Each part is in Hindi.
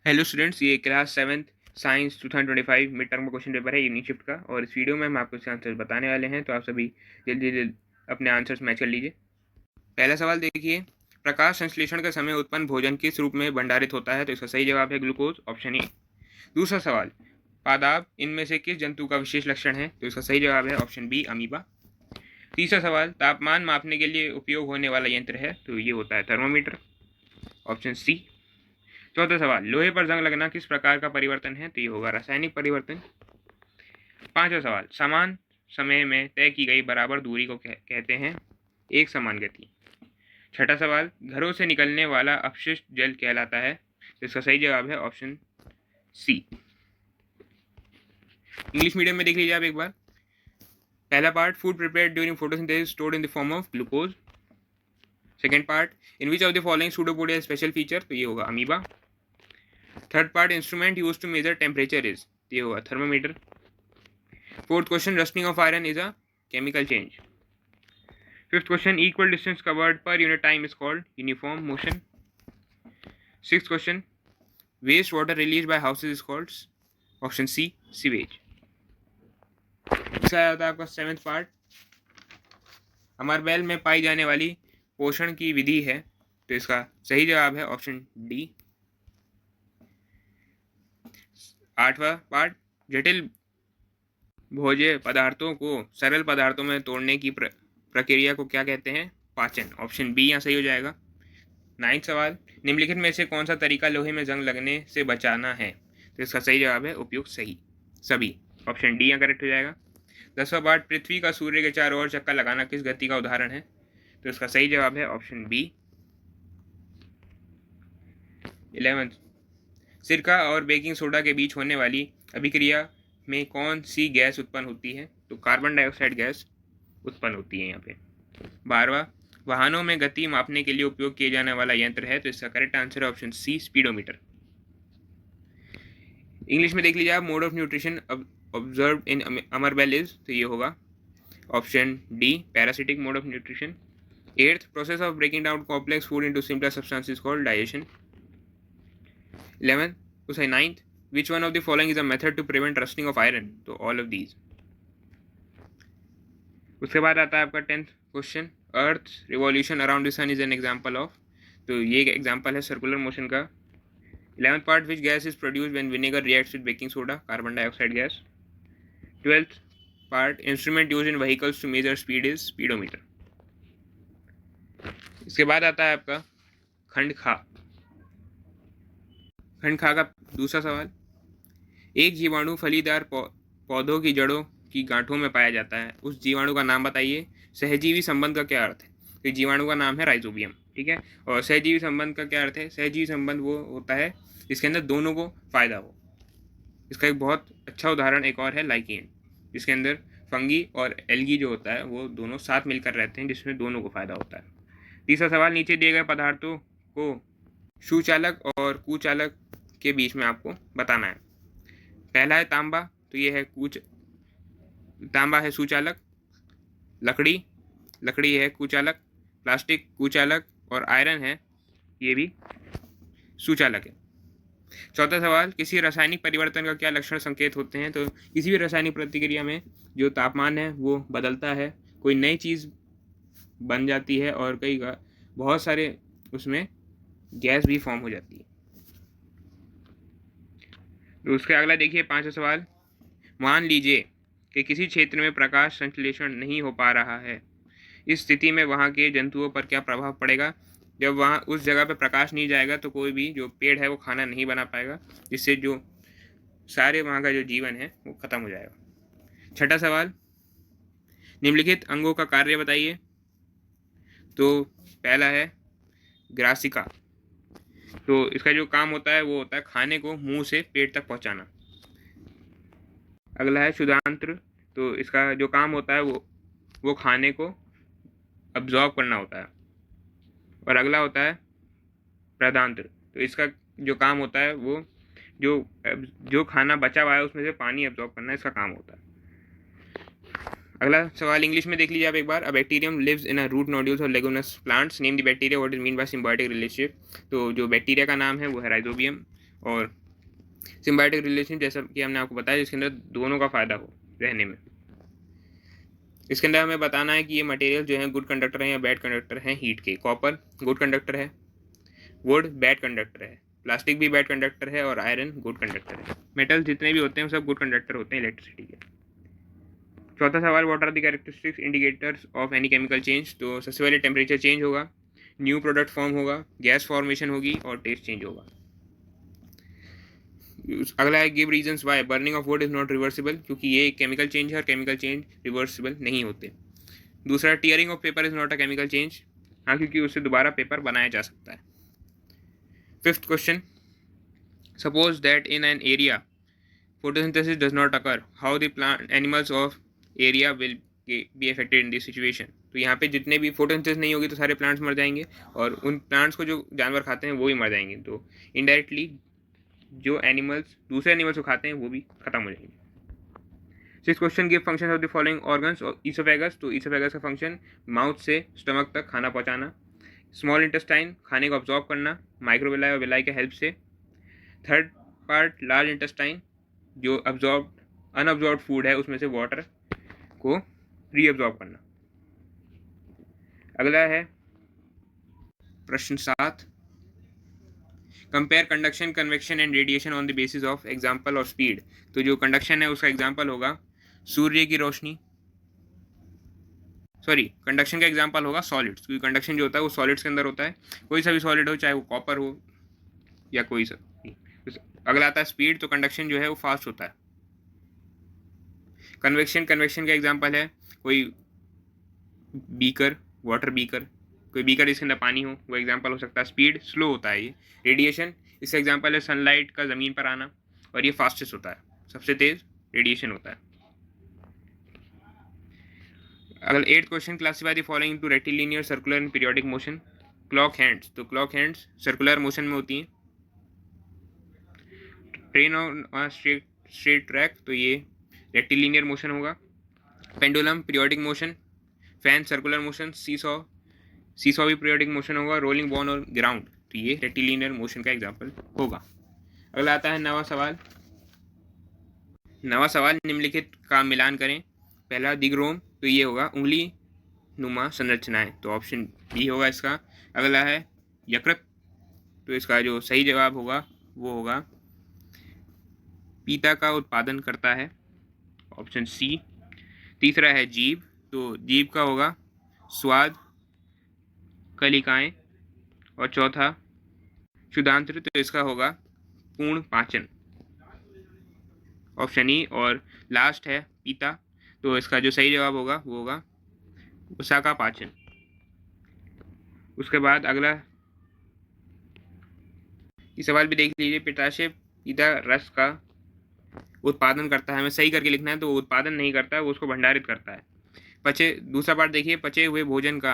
हेलो स्टूडेंट्स, ये class 7th science 2025 mid term का क्वेश्चन पेपर है यूनिट शिफ्ट का। और इस वीडियो में हम आपको इसके आंसर्स बताने वाले हैं, तो आप सभी जल्दी जल्दी अपने आंसर्स मैच कर लीजिए। पहला सवाल देखिए, प्रकाश संश्लेषण के समय उत्पन्न भोजन किस रूप में भंडारित होता है? तो इसका सही जवाब है ग्लूकोज, ऑप्शन ए। दूसरा सवाल, पादाब इनमें से किस जंतु का विशेष लक्षण है? तो इसका सही जवाब है ऑप्शन बी, अमीबा। तीसरा सवाल, तापमान मापने के लिए उपयोग होने वाला यंत्र है? तो ये होता है थर्मोमीटर, ऑप्शन सी। चौथा सवाल, लोहे पर जंग लगना किस प्रकार का परिवर्तन है? तो ये होगा रासायनिक परिवर्तन। पांचवा सवाल, समान समय में तय की गई बराबर दूरी को कहते हैं एक समान गति। छठा सवाल, घरों से निकलने वाला अपशिष्ट जल कहलाता है? इसका सही जवाब है ऑप्शन सी। इंग्लिश मीडियम में देख लीजिए आप एक बार। पहला part, food prepared during photosynthesis stored in the form of glucose. Second part, in which of the following pseudopodia special feature? तो ये होगा amoeba. Third part, instrument use to measure temperature is? ये होगा thermometer. Fourth question, rusting of iron is a chemical change. Fifth question, equal distance covered per unit time is called uniform motion. Sixth question, waste water released by houses is called option C, sewage. इसका आता है आपका सेवेंथ पार्ट, अमरबेल में पाई जाने वाली पोषण की विधि है? तो इसका सही जवाब है ऑप्शन डी। आठवां पार्ट, जटिल भोज्य पदार्थों को सरल पदार्थों में तोड़ने की प्रक्रिया को क्या कहते हैं? पाचन, ऑप्शन बी यहाँ सही हो जाएगा। नाइन्थ सवाल, निम्नलिखित में से कौन सा तरीका लोहे में जंग लगने से बचाना है? तो इसका सही जवाब है उपयुक्त सही सभी, ऑप्शन डी यहाँ करेक्ट हो जाएगा। 10वां पार्ट, पृथ्वी का सूर्य के चारों ओर चक्कर लगाना किस गति का उदाहरण है? तो इसका सही जवाब है ऑप्शन बी। 11th, सिरका और बेकिंग सोडा के बीच होने वाली अभिक्रिया में कौन सी गैस उत्पन्न होती है? तो कार्बन डाइऑक्साइड गैस उत्पन्न होती है यहाँ पे। 12वां, वाहनों में गति मापने के लिए उपयोग किए जाने वाला यंत्र है? तो इसका करेक्ट आंसर है ऑप्शन सी, स्पीडोमीटर। इंग्लिश में देख लीजिए आप, mode of nutrition observe in amarbel is? तो ये होगा option D, parasitic mode of nutrition. 8th, process of breaking down complex food into simpler substances called digestion. 11th, 9th, which one of the following is a method to prevent rusting of iron? तो all of these। उसके बाद आता है आपका 10th question, earth revolution around the sun is an example of? तो ये एक एग्जांपल है सर्कुलर मोशन का। 11th part, which gas is produce when vinegar reacts with baking soda? Carbon dioxide gas. 12th part, instrument use in vehicles to measure speed is? Speedometer. इसके बाद आता है आपका खंड खा। खंड खा का दूसरा सवाल, एक जीवाणु फलीदार पौधों की जड़ों की गांठों में पाया जाता है, उस जीवाणु का नाम बताइए। सहजीवी संबंध का क्या अर्थ है? तो जीवाणु का नाम है राइजोबियम, ठीक है। और सहजीवी संबंध का क्या अर्थ है? सहजीवी संबंध वो होता है जिसके अंदर दोनों को फायदा हो। इसका एक बहुत अच्छा उदाहरण एक और है, लाइकेन, जिसके अंदर फंगी और एल्गी जो होता है वो दोनों साथ मिलकर रहते हैं, जिसमें दोनों को फायदा होता है। तीसरा सवाल, नीचे दिए गए पदार्थों को सुचालक और कुचालक के बीच में आपको बताना है। पहला है तांबा, तो ये है तांबा है सुचालक। लकड़ी है कुचालक। प्लास्टिक कुचालक, और आयरन है ये भी सुचालक है। चौथा सवाल, किसी रासायनिक परिवर्तन का क्या लक्षण संकेत होते हैं? तो किसी भी रासायनिक प्रतिक्रिया में जो तापमान है वो बदलता है, कोई नई चीज़ बन जाती है और कई बहुत सारे उसमें गैस भी फॉर्म हो जाती है। तो उसके अगला देखिए, पांचवा सवाल, मान लीजिए कि किसी क्षेत्र में प्रकाश संश्लेषण नहीं हो पा रहा है, इस स्थिति में वहाँ के जंतुओं पर क्या प्रभाव पड़ेगा? जब वहाँ उस जगह पर प्रकाश नहीं जाएगा तो कोई भी जो पेड़ है वो खाना नहीं बना पाएगा, जिससे जो सारे वहाँ का जो जीवन है वो खत्म हो जाएगा। छठा सवाल, निम्नलिखित अंगों का कार्य बताइए। तो पहला है ग्रासिका, तो इसका जो काम होता है वो होता है खाने को मुंह से पेट तक पहुंचाना। अगला है क्षुधांत्र, तो इसका जो काम होता है वो खाने को अब्जॉर्ब करना होता है। और अगला होता है प्रदांत्र, तो इसका जो काम होता है वो जो खाना बचा हुआ है उसमें से पानी अब्जॉर्ब करना इसका काम होता है। अगला सवाल इंग्लिश में देख लीजिए आप एक बार, a bacterium lives in a root nodules और leguminous plants, name the bacteria, what is mean by symbiotic relationship? तो जो बैक्टीरिया का नाम है वो है राइजोबियम, और सिम्बायोटिक रिलेशन जैसा कि हमने आपको बताया, जिसके अंदर दोनों का फ़ायदा हो रहने में। इसके अंदर हमें बताना है कि ये मटेरियल जो है गुड कंडक्टर है या बैड कंडक्टर है हीट के। कॉपर गुड कंडक्टर है, वुड बैड कंडक्टर है, प्लास्टिक भी बैड कंडक्टर है और आयरन गुड कंडक्टर है। मेटल जितने भी होते हैं वो सब गुड कंडक्टर होते हैं इलेक्ट्रिसिटी के। चौथा सवाल, what are the characteristics indicators of any chemical change. तो सबसे पहले टेम्परेचर चेंज होगा, न्यू प्रोडक्ट फॉर्म होगा, गैस फॉर्मेशन होगी और टेस्ट चेंज होगा। अगला है give reasons why burning of wood is not reversible, क्योंकि ये एक केमिकल चेंज है और केमिकल चेंज रिवर्सिबल नहीं होते। दूसरा, tearing of paper is not a chemical change, हाँ क्योंकि उससे दोबारा पेपर बनाया जा सकता है। Fifth question, suppose that in an area photosynthesis does not occur, how the plant animals of area will be affected in this situation। तो यहाँ पे जितने भी फोटोसिंथेसिस नहीं होगी तो सारे प्लांट्स मर जाएंगे और उन प्लांट्स को जो जानवर खाते हैं वो भी मर जाएंगे, तो इनडायरेक्टली जो एनिमल्स दूसरे एनिमल्स को खाते हैं वो भी खत्म हो जाएंगे। Six question, give function of the following organs और ईसोफेगस। तो ईसोफेगस का फंक्शन माउथ से स्टमक तक खाना पहुँचाना, स्मॉल इंटेस्टाइन खाने को ऑब्जॉर्व करना माइक्रोविलाई और विलाई के हेल्प से, थर्ड पार्ट लार्ज इंटेस्टाइन जो अनअब्जॉर्ब फूड है उसमें से वाटर को रीअब्जॉर्ब करना। अगला है प्रश्न 7, compare conduction convection and radiation on the basis of example और स्पीड। तो जो कंडक्शन है उसका एग्जांपल होगा सूर्य की रोशनी, कंडक्शन का एग्जांपल होगा सॉलिड्स, क्योंकि कंडक्शन जो होता है वो सॉलिड्स के अंदर होता है, कोई सा भी सॉलिड हो, चाहे वो कॉपर हो या कोई सा। अगला आता है स्पीड, तो कंडक्शन जो है वो फास्ट होता है। कन्वेक्शन का एग्जांपल है कोई बीकर, वाटर बीकर, कोई बीकर जिसके अंदर पानी हो, वो एग्जांपल हो सकता है। स्पीड स्लो होता है ये। रेडिएशन इसका एग्जांपल है सनलाइट का ज़मीन पर आना, और ये फास्टेस्ट होता है, सबसे तेज रेडिएशन होता है। अगर 8th question, classify the following to rectilinear circular and periodic motion. Clock hands, तो क्लॉक हैंड्स सर्कुलर मोशन में होती हैं। ट्रेन ऑन स्ट्रेट ट्रैक, तो ये रेक्टिलिनियर मोशन होगा। Pendulum periodic motion, fan circular motion, seesaw भी पीरियोडिक मोशन होगा। रोलिंग बॉल और ग्राउंड, तो ये रेक्टिलिनियर मोशन का एग्जांपल होगा। अगला आता है नवा सवाल निम्नलिखित का मिलान करें। पहला दिग्रोम, तो ये होगा उंगली नुमा संरचनाएं, तो ऑप्शन बी होगा इसका। अगला है यकृत, तो इसका जो सही जवाब होगा वो होगा पीता का उत्पादन करता है, ऑप्शन सी। तीसरा है जीभ, तो जीभ का होगा स्वाद कलिकाएं, और चौथा क्षुधांत्र, तो इसका होगा पूर्ण पाचन, ऑप्शन ई। और लास्ट है पीता, तो इसका जो सही जवाब होगा वो होगा उषा का पाचन। उसके बाद अगला ये सवाल भी देख लीजिए, पित्ताशय पीता रस का उत्पादन करता है, हमें सही करके लिखना है, तो वो उत्पादन नहीं करता है, वो उसको भंडारित करता है। दूसरा पार्ट देखिए, पचे हुए भोजन का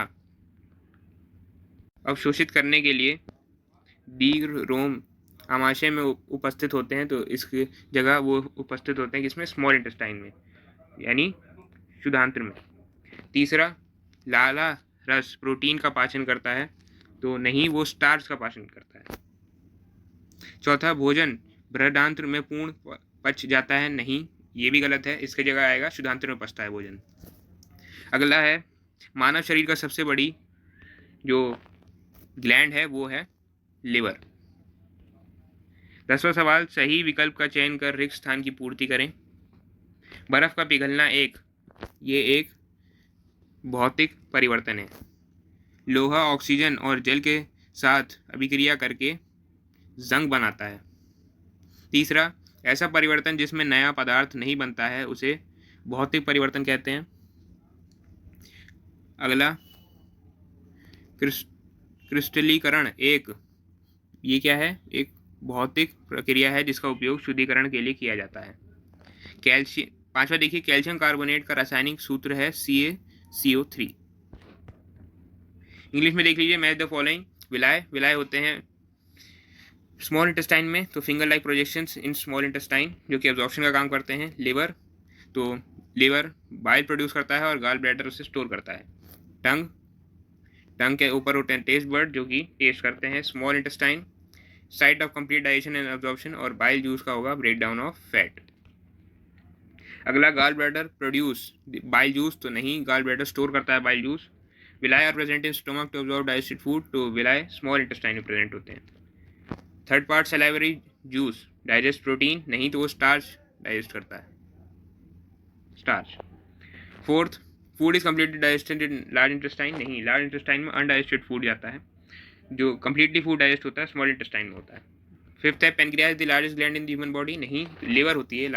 अवशोषित करने के लिए दीर्घरोम आमाशय में उपस्थित होते हैं, तो इसकी जगह वो उपस्थित होते हैं किसमें, स्मॉल इंटेस्टाइन में, यानी क्षुधांत्र में। तीसरा, लाला रस प्रोटीन का पाचन करता है, तो नहीं, वो स्टार्च का पाचन करता है। चौथा, भोजन बृहदांत्र में पूर्ण पच जाता है, नहीं, ये भी गलत है, इसकी जगह आएगा क्षुधांत्र में पचता है भोजन। अगला है मानव शरीर का सबसे बड़ी जो ग्लैंड है वो है लिवर। 10वां सवाल, सही विकल्प का चयन कर रिक्त स्थान की पूर्ति करें। बर्फ का पिघलना ये एक भौतिक परिवर्तन है। लोहा ऑक्सीजन और जल के साथ अभिक्रिया करके जंग बनाता है। तीसरा, ऐसा परिवर्तन जिसमें नया पदार्थ नहीं बनता है उसे भौतिक परिवर्तन कहते हैं। अगला क्रिस्टलीकरण ये क्या है, एक भौतिक प्रक्रिया है जिसका उपयोग शुद्धिकरण के लिए किया जाता है। पांचवा देखिए, कैल्शियम कार्बोनेट का रासायनिक सूत्र है CaCO3। इंग्लिश में देख लीजिए, मैच द फॉलोइंग। विलाय होते हैं स्मॉल इंटेस्टाइन में, तो finger like projections in small intestine जो कि एब्जॉर्प्शन का काम करते हैं। लिवर बाइल प्रोड्यूस करता है और गाल ब्लैडर उसे स्टोर करता है। टंग के ऊपर होते हैं टेस्ट बर्ड जो कि टेस्ट करते हैं। Small intestine site of complete digestion and absorption, और बाइल जूस का होगा ब्रेक डाउन ऑफ फैट। अगला gall bladder produce bile juice तो नहीं, गाल ब्लैडर स्टोर करता है bile juice. Villi are present in stomach to absorb digested food, तो विलाई स्मॉल इंटेस्टाइन में प्रेजेंट होते हैं। Third part salivary juice digest protein नहीं, तो वो स्टार्च डाइजेस्ट करता है, starch. Fourth, food is completely digested in large intestine नहीं, लार्ज इंटेस्टाइन में अनडाइजेस्टेड फूड जाता है, जो कम्प्लीटली फूड डाइजेस्ट होता है स्मॉल इंटेस्टाइन में होता है। फिफ्थ है pancreas the largest gland in the human body नहीं, लिवर होती है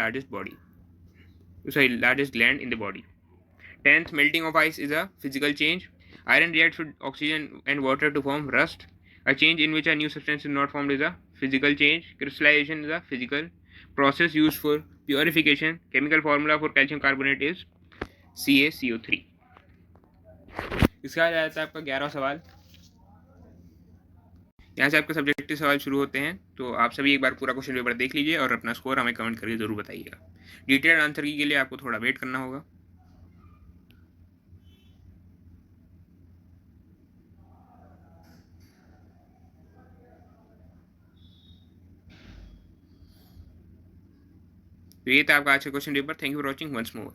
largest gland in the body. 10th, melting of ice is a physical change. Iron reacts with oxygen and water to form rust. A change in which a new substance is not formed is a physical change. Crystallization is a physical process used for purification. Chemical formula for calcium carbonate is CaCO3. इसका आ जाता है आपका 11वां सवाल। यहाँ से आपके सब्जेक्टिव सवाल शुरू होते हैं, तो आप सभी एक बार पूरा क्वेश्चन पेपर देख लीजिए और अपना स्कोर हमें कमेंट करके जरूर बताइएगा। डिटेल्ड आंसर के लिए आपको थोड़ा वेट करना होगा। तो ये था आपका आज का question paper. Thank you for watching once more.